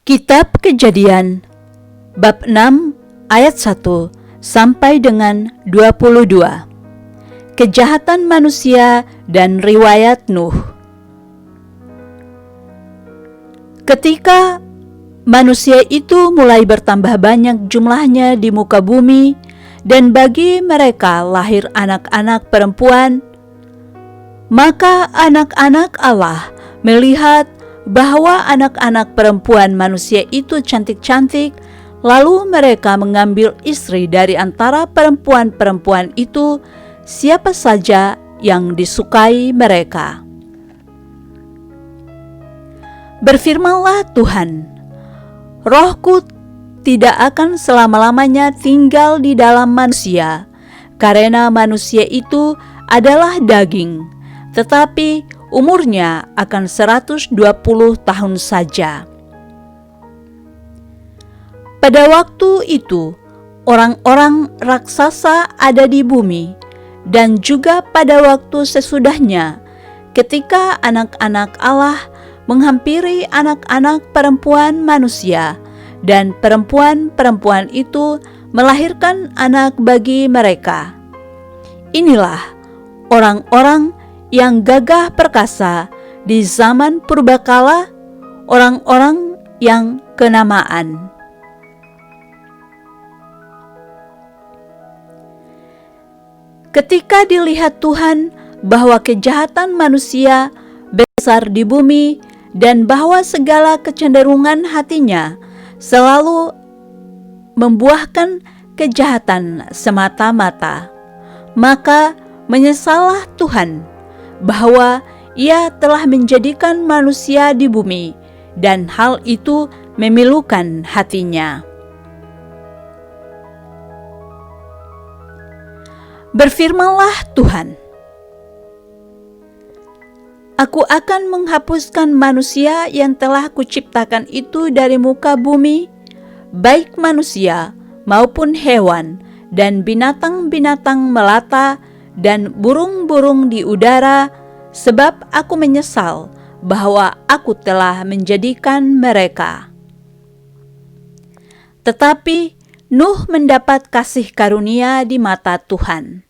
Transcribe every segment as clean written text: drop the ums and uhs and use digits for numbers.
Kitab Kejadian bab 6 ayat 1 sampai dengan 22. Kejahatan manusia dan riwayat Nuh. Ketika manusia itu mulai bertambah banyak jumlahnya di muka bumi, dan bagi mereka lahir anak-anak perempuan, maka anak-anak Allah melihat bahwa anak-anak perempuan manusia itu cantik-cantik, lalu mereka mengambil istri dari antara perempuan-perempuan itu, siapa saja yang disukai mereka. Berfirmanlah Tuhan, Rohku tidak akan selama-lamanya tinggal di dalam manusia, karena manusia itu adalah daging, tetapi umurnya akan 120 tahun saja. Pada waktu itu, orang-orang raksasa ada di bumi, dan juga pada waktu sesudahnya, ketika anak-anak Allah menghampiri anak-anak perempuan manusia, dan perempuan-perempuan itu melahirkan anak bagi mereka. Inilah orang-orang yang gagah perkasa di zaman purbakala, orang-orang yang kenamaan. Ketika dilihat Tuhan bahwa kejahatan manusia besar di bumi, dan bahwa segala kecenderungan hatinya selalu membuahkan kejahatan semata-mata, maka menyesallah Tuhan bahwa Ia telah menjadikan manusia di bumi, dan hal itu memilukan hatinya. Berfirmanlah Tuhan, Aku akan menghapuskan manusia yang telah kuciptakan itu dari muka bumi, baik manusia maupun hewan, dan binatang-binatang melata, dan burung-burung di udara, sebab aku menyesal bahwa aku telah menjadikan mereka. Tetapi Nuh mendapat kasih karunia di mata Tuhan.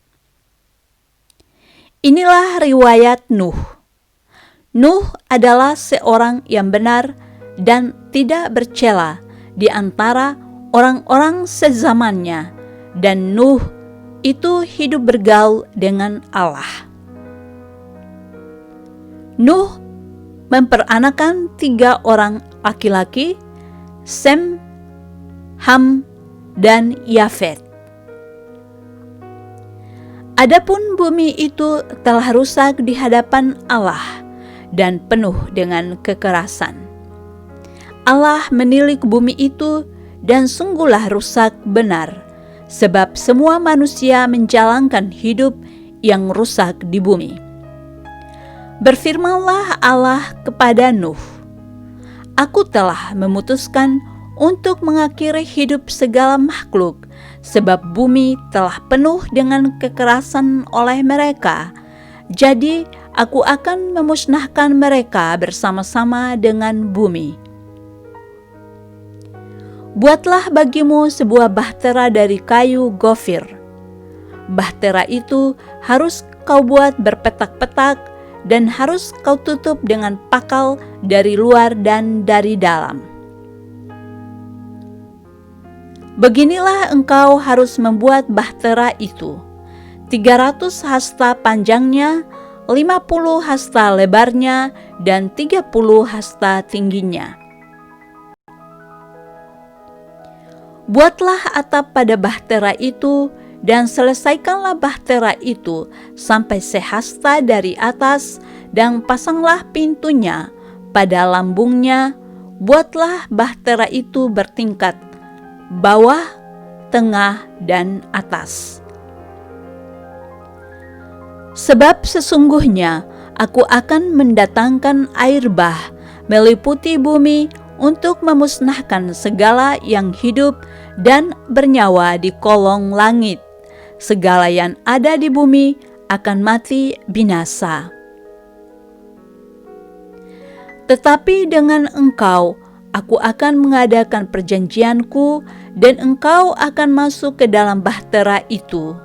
Inilah riwayat Nuh. Nuh adalah seorang yang benar dan tidak bercela di antara orang-orang sezamannya, dan Nuh itu hidup bergaul dengan Allah. Nuh memperanakan 3 orang laki-laki, Sem, Ham, dan Yafet. Adapun bumi itu telah rusak di hadapan Allah dan penuh dengan kekerasan. Allah menilik bumi itu, dan sungguhlah rusak benar, sebab semua manusia menjalankan hidup yang rusak di bumi. Berfirmanlah Allah kepada Nuh, Aku telah memutuskan untuk mengakhiri hidup segala makhluk, sebab bumi telah penuh dengan kekerasan oleh mereka. Jadi aku akan memusnahkan mereka bersama-sama dengan bumi. Buatlah bagimu sebuah bahtera dari kayu gofir. Bahtera itu harus kau buat berpetak-petak, dan harus kau tutup dengan pakal dari luar dan dari dalam. Beginilah engkau harus membuat bahtera itu: 300 hasta panjangnya, 50 hasta lebarnya, dan 30 hasta tingginya. Buatlah atap pada bahtera itu, dan selesaikanlah bahtera itu sampai sehasta dari atas, dan pasanglah pintunya pada lambungnya. Buatlah bahtera itu bertingkat, bawah, tengah, dan atas. Sebab sesungguhnya aku akan mendatangkan air bah meliputi bumi untuk memusnahkan segala yang hidup dan bernyawa di kolong langit. Segala yang ada di bumi akan mati binasa. Tetapi dengan engkau Aku akan mengadakan perjanjianku dan engkau akan masuk ke dalam bahtera itu.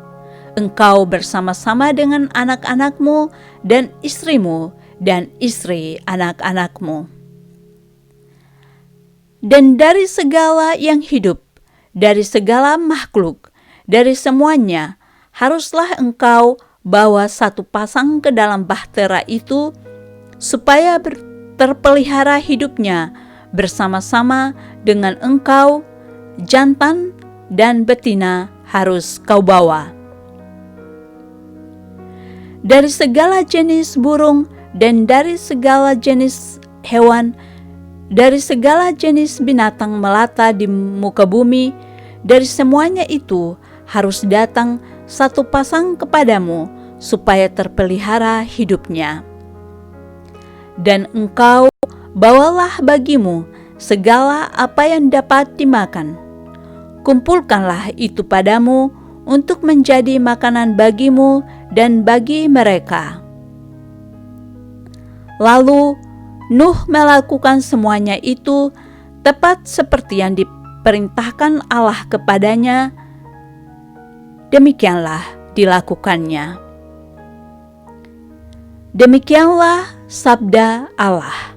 Engkau bersama-sama dengan anak-anakmu dan istrimu dan istri anak-anakmu. Dan dari segala yang hidup, dari segala makhluk, dari semuanya, haruslah engkau bawa satu pasang ke dalam bahtera itu, supaya terpelihara hidupnya bersama-sama dengan engkau, jantan dan betina harus kau bawa. Dari segala jenis burung dan dari segala jenis hewan, dari segala jenis binatang melata di muka bumi, dari semuanya itu harus datang satu pasang kepadamu, supaya terpelihara hidupnya. Dan engkau bawalah bagimu segala apa yang dapat dimakan. Kumpulkanlah itu padamu untuk menjadi makanan bagimu dan bagi mereka. Lalu Nuh melakukan semuanya itu tepat seperti yang diperintahkan Allah kepadanya. Demikianlah dilakukannya. Demikianlah sabda Allah.